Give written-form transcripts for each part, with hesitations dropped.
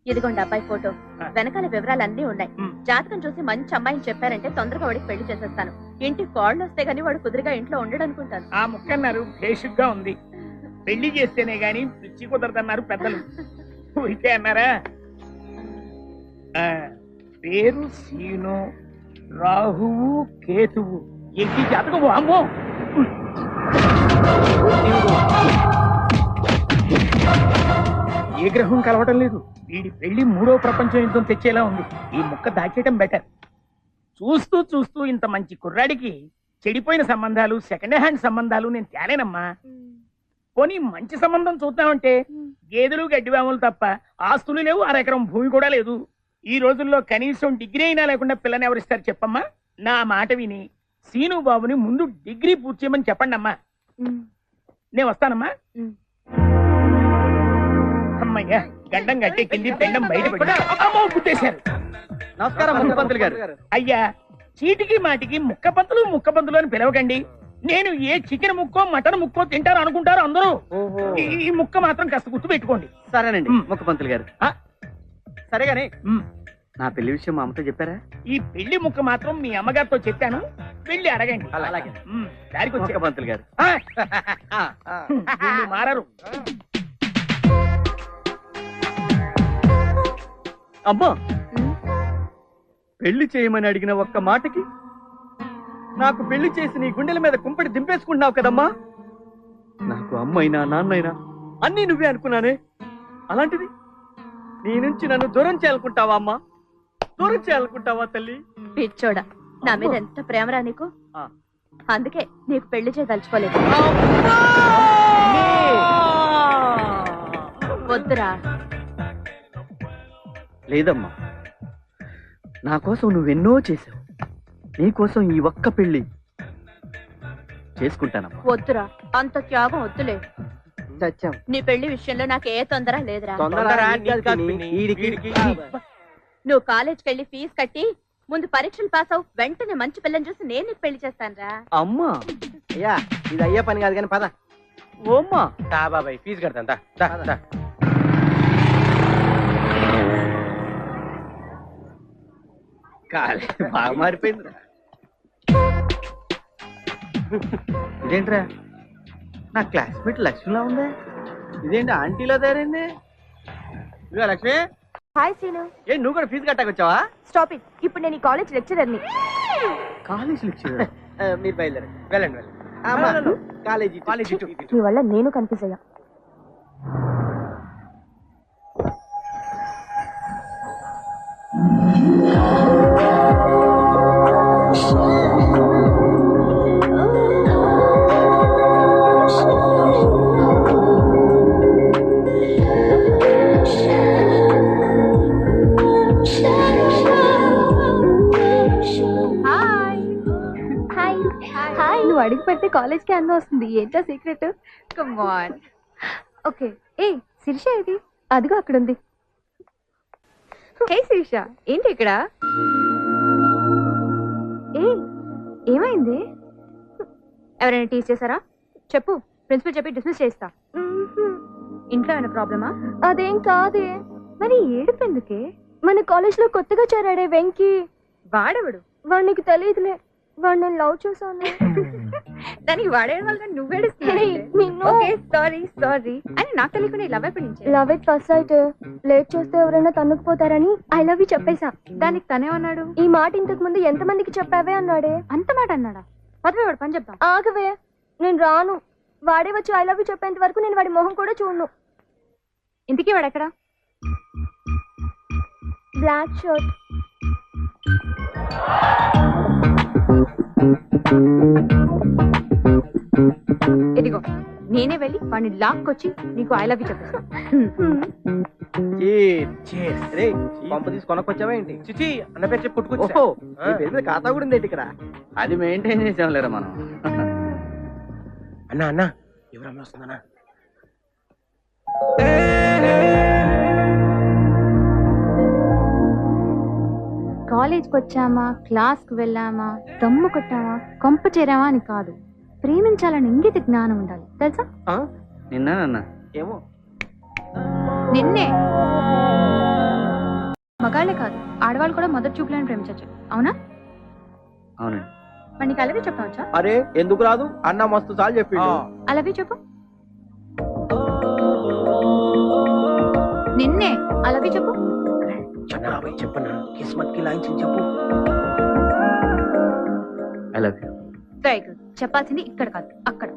ఇదిగోండి అబ్బాయి ఫోటో, వెనకాల వివరాలన్నీ ఉన్నాయి. జాతకం చూసి మంచి అమ్మాయిని చెప్పారంటే తొందరగా వాడికి పెళ్లి చేసేస్తాను. ఇంటి కోళ్ళు వస్తే గానీ వాడు కుదురుగా ఇంట్లో ఉండడనుకుంటాను. ఆ ముక్కన్నారు బేసిక్గా ఉంది. పెళ్లి చేస్తేనే గాని పిచ్చి కుదరదన్నారు పెద్దలు. ఊరికే అన్నారా? పేరు సీను, రాహువు కేతువు. ఏంటి జాతకం? అమ్మో, ఏ గ్రహం కలవటం లేదు. వీడి పెళ్లి మూడో ప్రపంచం యుద్ధం తెచ్చేలా ఉంది. ఈ ముక్క దాచేయటం బెటర్. చూస్తూ చూస్తూ ఇంత మంచి కుర్రాడికి చెడిపోయిన సంబంధాలు, సెకండ్ హ్యాండ్ సంబంధాలు నేను తేలేనమ్మా. పోనీ మంచి సంబంధం చూద్దామంటే గేదెలు గడ్డివాములు తప్ప ఆస్తులు లేవు, అరెకరం భూమి కూడా లేదు. ఈ రోజుల్లో కనీసం డిగ్రీ అయినా లేకుండా పిల్లని ఎవరిస్తారు చెప్పమ్మా? నా మాట విని సీను బాబుని ముందు డిగ్రీ పూర్తి చేయమని చెప్పండి అమ్మా. నేను వస్తానమ్మా. అమ్మయ్యా, గడ్డం గట్టెక్కింది, పెండం బయటపడ్డారు. నమస్కారం ముఖ్యమంత్రి గారు. అయ్యా, చీటికి మాటికి ముక్కపంతులు అని పిలవకండి. నేను ఏ చికెన్ ముక్కో మటన్ ముక్కో తింటారు అనుకుంటారు అందరూ. ఈ ముక్క మాత్రం కాస్త గుర్తు పెట్టుకోండి. సరేనండి ముఖ్యమంత్రి గారు. సరేగాని నా పెళ్లి విషయం మా అమ్మతో చెప్పారా? ఈ పెళ్లి ముక్క మాత్రం మీ అమ్మగారితో చెప్పాను, వెళ్ళి అడగండి. అలాగే. దారికి వచ్చే ముఖ్యమంత్రి గారు వీళ్ళు మారరు. అమ్మా, పెళ్లి చేయమని అడిగిన ఒక్క మాటకి నాకు పెళ్లి చేసి నీ గుండెల మీద కుంపటి దింపేసుకుంటున్నావు కదమ్మా. నాకు అమ్మైనా నాన్నైనా అన్నీ నువ్వే అనుకున్నానే. అలాంటిది నీ నుంచి నన్ను దూరం చేయాలనుకుంటావా అమ్మా? దూరం చేయాలనుకుంటావా తల్లి? పిచ్చోడా, నా మీద ఎంత ప్రేమరా నీకు. అందుకే నీకు పెళ్లి చేయదలుచుకోలేదు. వద్దురా. లేదమ్మా, నా కోసం నువ్వెన్నో చేసావు. నీకోసం ఈ ఒక్క పెళ్లి చేసుకుంటానమ్మా. వద్దురా, అంత త్యాగం వద్దులే. నీ పెళ్లి విషయంలో నాకు ఏ తొందర లేదురా. నువ్వు కాలేజ్కి వెళ్ళి ఫీజు కట్టి ముందు పరీక్షలు పాస్ అవు, వెంటనే మంచి పిల్లని చూసి నేను నీకు పెళ్లి చేస్తాను రా. అమ్మా, అయ్యా ఇది అయ్యే పని కాదు కానీ పద. ఓమ్మా బాబాయ్, ఫీజు కడతా. బాగా మారిపోయిందిరా. ఇదేంట్రా, నా క్లాస్మేట్ లక్ష్మిలా ఉందే. ఇదేంటి ఆంటీలో తయారైంది? ఇదిగో లక్ష్మి. Hi scene. ఏ, నువ్వు కూడా ఫీజు కట్టాకొచ్చావా? Stop it. ఇప్పుడు నేను ఈ కాలేజ్ లెక్చరర్ని. College lecturer? మీరు బయలుదేరండి, వెళ్ళండి. కాలేజీ నీ వల్ల నేను కన్ఫ్యూజ్ అయ్యా. నువ్వు అడిగి పెడితే కాలేజ్ కి అందం వస్తుంది. ఏంటో సీక్రెట్? Come on. ఓకే. ఏ శిరీష, ఇది అదిగో అక్కడ ఉంది. హే శిరీష, ఏంటి ఇక్కడ? ఏమైంది? ఎవరైనా టీచ్ చేశారా? చెప్పు, ప్రిన్సిపల్ చెప్పి డిస్మిస్ చేస్తా. ఇంట్లో ఏమైనా ప్రాబ్లమా? అదేం కాదే. మరి ఏడుపు ఎందుకే? మన కాలేజ్ లో కొత్తగా చేరాడే వెంకీ. వాడెవడు? వాడు నీకు తెలియదులే. వాడు నేను లవ్ చేశాను. దానికి వాడేయడం వల్ల నువ్వేడుస్తున్నావు. సారీ అని నాకు తెలియకుండా లవ్ ఎప్పటి నుంచి? Love at first sight. Late చేస్తే ఎవరైనా తన్నుకుపోతారని ఐ లవ్ యూ చెప్పేశా. దానికి తనేమన్నాడు? ఈ మాట ఇంతకు ముందు ఎంత మందికి చెప్పావే అన్నాడే. అంత మాట అన్నాడా? పదవే, వాడు పని చెప్తాం. ఆగవే, నేను రాను. వాడే వచ్చి ఐ లవ్ యూ చెప్పేంత వరకు నేను వాడి మొహం కూడా చూడను. ఇంతకీ వాడు ఎక్కడ? Black shirt. ఇదిగో, నేనే వెళ్ళి వాడిని లాక్కొచ్చి నీకు ఐ లవ్ యూ చెప్పేస్తా. పంప తీసి కొనకొచ్చావా ఏంటి? చిచి అన్న పేరు చెప్పి పుట్టుకొచ్చా. ఖాతా కూడా ఉంది ఇక్కడ. అది మెయింటైన్ చేసాం లేరా మనం. అన్నా ఎవరన్నా వస్తుందన్నా? కాలేజ్కి వచ్చామా, క్లాస్కి వెళ్ళామా, దమ్ము కొట్టామా, కొంప చేరామా అని కాదు, ప్రేమించాలని ఇంగిత జ్ఞానం ఉండాలి, తెలుసా? నిన్న ఏమో నిన్నే మగవాళ్ళే కాదు ఆడవాళ్ళు కూడా మొదటి చూపులను ప్రేమించచ్చు, అవునా? అవునండి. మరి నీకు అలవి చెప్పవచ్చా? అరే ఎందుకు రాదు, అన్న మస్తు సార్లు చెప్పిండు. అలవి చెప్పు. నిన్నే అలవి చెప్పు. చంద్రాబాయ్ చెప్పనా, కిస్మత్ కి లాంఛన్ చెప్పు. I love you. Very good. చెప్పాల్సింది ఇక్కడ కాదు, అక్కడ.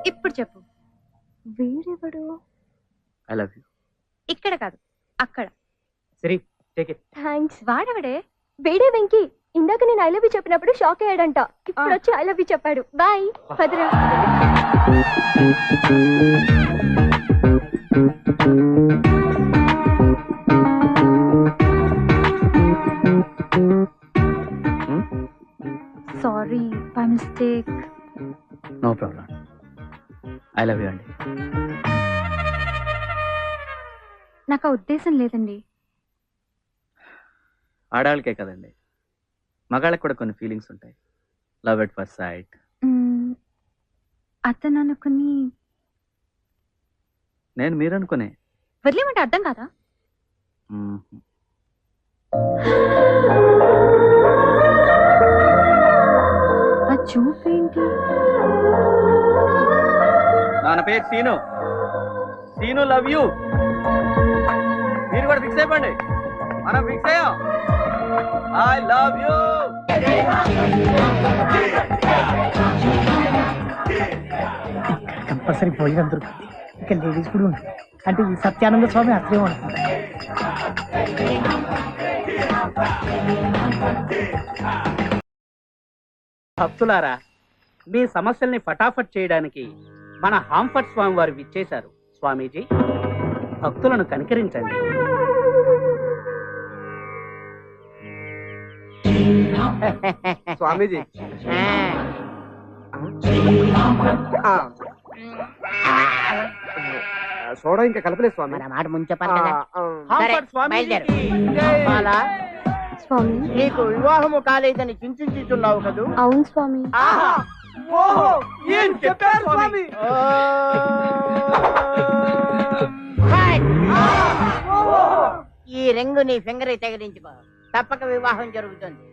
ఇప్పుడు చెప్పు. వీడెవడు? I love you. ఇక్కడ కాదు, అక్కడ. సరే టేక్ ఇట్. థ్యాంక్స్. వాడెవడే? వేడే వెంకీ. ఇందాక నేను ఐ లవ్ యూ చెప్పినప్పుడు షాక్ అయ్యాడంట. ఇప్పుడు వచ్చి ఐ లవ్ యూ చెప్పాడు. Bye. Bhadra. Sorry, by mistake. No problem. I love you అండి. నాకు ఆ ఉద్దేశం లేదండి. ఆడవాళ్ళకే కదండి, మగాళ్ళకి కూడా కొన్ని ఫీలింగ్స్ ఉంటాయి. Love at first sight. అతను అనుకుని నేను మీరు అనుకునే. వదిలేమంటే అర్థం కాదా? ఆ చూపేంటి? నా పేరు సీను. Scene love you. మీరు కూడా ఫిక్స్ అయిపోండి. మనం ఫిక్స్ అయ్యాం. I love you. కంపల్సరీ భోజనం దొరుకుతుంది. ఇక లేడీస్ కూడా ఉంటుంది. అంటే ఈ సత్యానంద స్వామి అసలే ఉంటుంది. భక్తులారా, మీ సమస్యల్ని ఫటాఫట్ చేయడానికి మన హాంఫర్ట్ స్వామి వారు విచ్చేశారు. స్వామీజీ, భక్తులను కనికరించండి. స్వామీజీ, సోడా ఇంకా కలపలేదు స్వామి. మన మాట ముందు చెప్పాలి కదా. హాంఫర్ట్ బయలుదేరు. స్వామీజీ. బాలా, స్వామి. నీకు వివాహము కాలేదని చింతించుతున్నావు కదూ. అవును స్వామి. ఆహా. ఓహో, ఏం చెప్పారు స్వామి? ఈ రింగు నీ ఫింగర్ తగిలించుకో, తప్పక వివాహం జరుగుతుంది.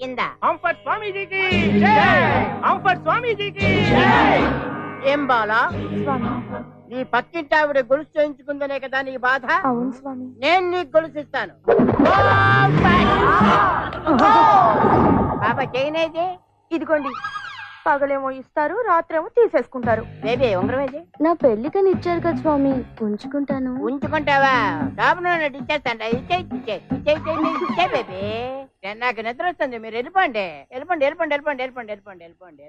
కింద హాంఫర్ట్ స్వామీజీకి జై. హాంఫర్ట్ స్వామీజీకి జై. ఏం బాలా, స్వామి. నీ పక్కింటి ఆవిడ గొలుసు చేయించుకుందనే కదా నీ బాధ. అవును స్వామి. నేను నీకు గొలుసిస్తాను. బాబా చేయనేది. ఇదిగోండి. పగలేమో ఇస్తారు, రాత్రేమో తీసేసుకుంటారు. బేబీ ఉంగరం ఏది? నా పెళ్లికని ఇచ్చారు కదా స్వామి, ఉంచుకుంటాను. ఉంచుకుంటావా? కాపున ఇచ్చేస్తాంట. ఇచ్చే బేబీ. నాకు నిద్ర వస్తుంది, మీరు వెళ్ళిపోండి. వెళ్ళిపోండి వెళ్ళిపోండి వెళ్ళిపోండి వెళ్ళిపోండి వెళ్ళిపోండి వెళ్ళిపోండి.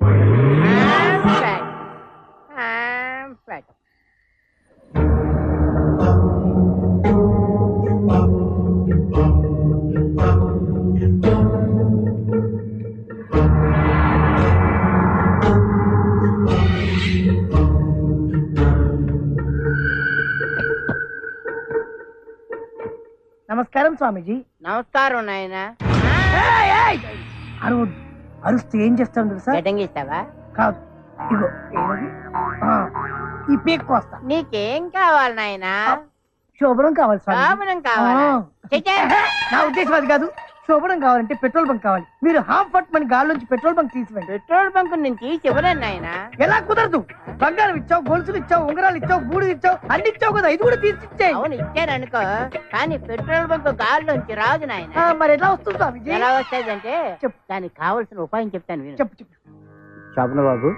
నమస్కారం స్వామీజీ. నమస్కారం నాయన. అరవద్దు. అరుస్తే ఏం చేస్తాను తెలుసా? గడ్డంగిస్తావా? కాదు, ఇగో ఏమది? ఈ పీక్ కోస్తా. నీకేం కావాలి నాయనా? శోభనం కావాలి స్వామి. శోభనం కావాలా? నా ఉద్దేశం అది కాదు. శోభనం కావాలంటే పెట్రోల్ బంక్ కావాలి. మీరు హాంఫర్ట్ మన గాల్లోంచి పెట్రోల్ బంక్ తీసివ్వండి. పెట్రోల్ బంక్ నుంచి చివరన్నా నాయనా. ఎలా కుదరదు? బంగారం ఇచ్చావు, గొలుసులు ఇచ్చావు, ఉంగరాలు ఇచ్చావు, బూడిది ఇచ్చావు, అన్ని ఇచ్చావు కదా, ఇది కూడా తీసిచ్చే. అవును ఇచ్చాను అనుకో, కానీ పెట్రోల్ బంక్ గాల్లోంచి రాదు నాయన. మరి ఎలా వస్తుంది స్వామిజీ? ఎలా వస్తాదంటే చెప్పు. దానికి కావలసిన ఉపాయం చెప్తాను విను. చెప్పు చెప్పు. శోభన బాబు,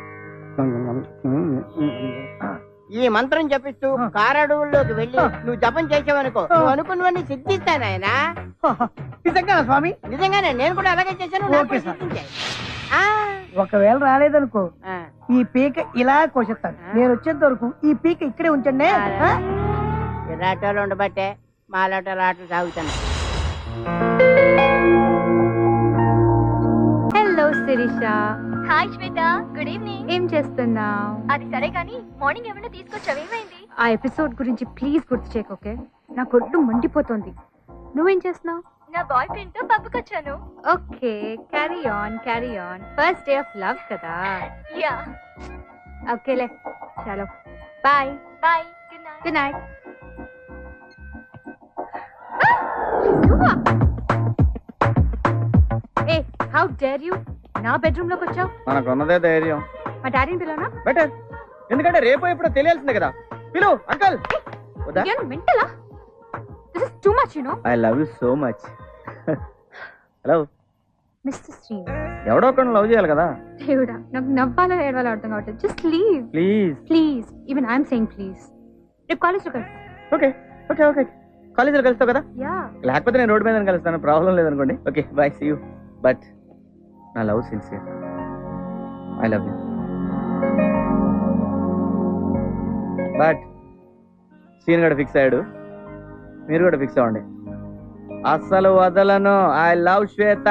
ఈ మంత్రం జపిస్తూ కారడవుల్లోకి వెళ్ళి నువ్వు జపం చేసావనుకో, నువ్వు అనుకున్నవన్నీ సిద్ధిస్తాను ఆయన. నిజంగా స్వామి? నిజంగానే, నేను కూడా అలాగే చేశాను. నాకు ఓకే కూడా సార్. సిద్ధించాయి. ఒకవేళ రాలేదనుకో, ఆ. ఈ పీక ఇలా కోసేస్తాను. నేను వచ్చేంత వరకు ఈ పీక ఇక్కడే ఉంచండి. ఇలాంటి వాళ్ళు ఉండబట్టే మాలాంటి ఆటలు సాగుతాను. హలో శిరీష. హాయ్ శ్వేత, గుడ్ ఈవినింగ్. ఏం చేస్తున్నావు? అది సరే కానీ మార్నింగ్ ఏమైనా తీసుకొచ్చావు, ఏమైంది? ఆ ఎపిసోడ్ గురించి ప్లీజ్ గుర్తు చేయకు, ఓకే? నా కొట్టు మండిపోతుంది. నువ్వేం చేస్తున్నావు? నా బాయ్ ఫ్రెండ్ తో పబ్కి వచ్చాను. Okay, carry on. First day of love కదా. యా. ఓకేలే, చలో bye. Bye. Good night. Good night. ఏ, హౌ డేర్ యూ నా బెడ్రూమ్ లోకి వచ్చావు? మనకున్నదే ధైర్యం. మా డాడీని పిలవనా? బెటర్, ఎందుకంటే రేపు ఎప్పుడో తెలియాల్సిందే కదా. పిలు అంకల్. వద్దా? మెంటలా? This is too much, you know. I love you so much. Hello mister Srinu. ఎవడో ఒకరిని లవ్ చేయాలి కదా. దేవుడా, నాకు నవ్వాలో ఏడవాలో అర్థం కావట్లేదు. Just leave please. Even I'm saying please. రేపు కాలేజ్లో కలుస్తాం. ఓకే ఓకే ఓకే కాలేజీలో కలుస్తావు కదా. యా. లేకపోతే నేను రోడ్డు మీద కలుస్తాను, ప్రాబ్లం లేదనుకోండి. Okay bye, see you. But నా love sincere. I love you. But scene కూడా ఫిక్స్ అయ్యాడు, మీరు కూడా ఫిక్స్ అవ్వండి. అస్సలు వదలను. I love Shweta.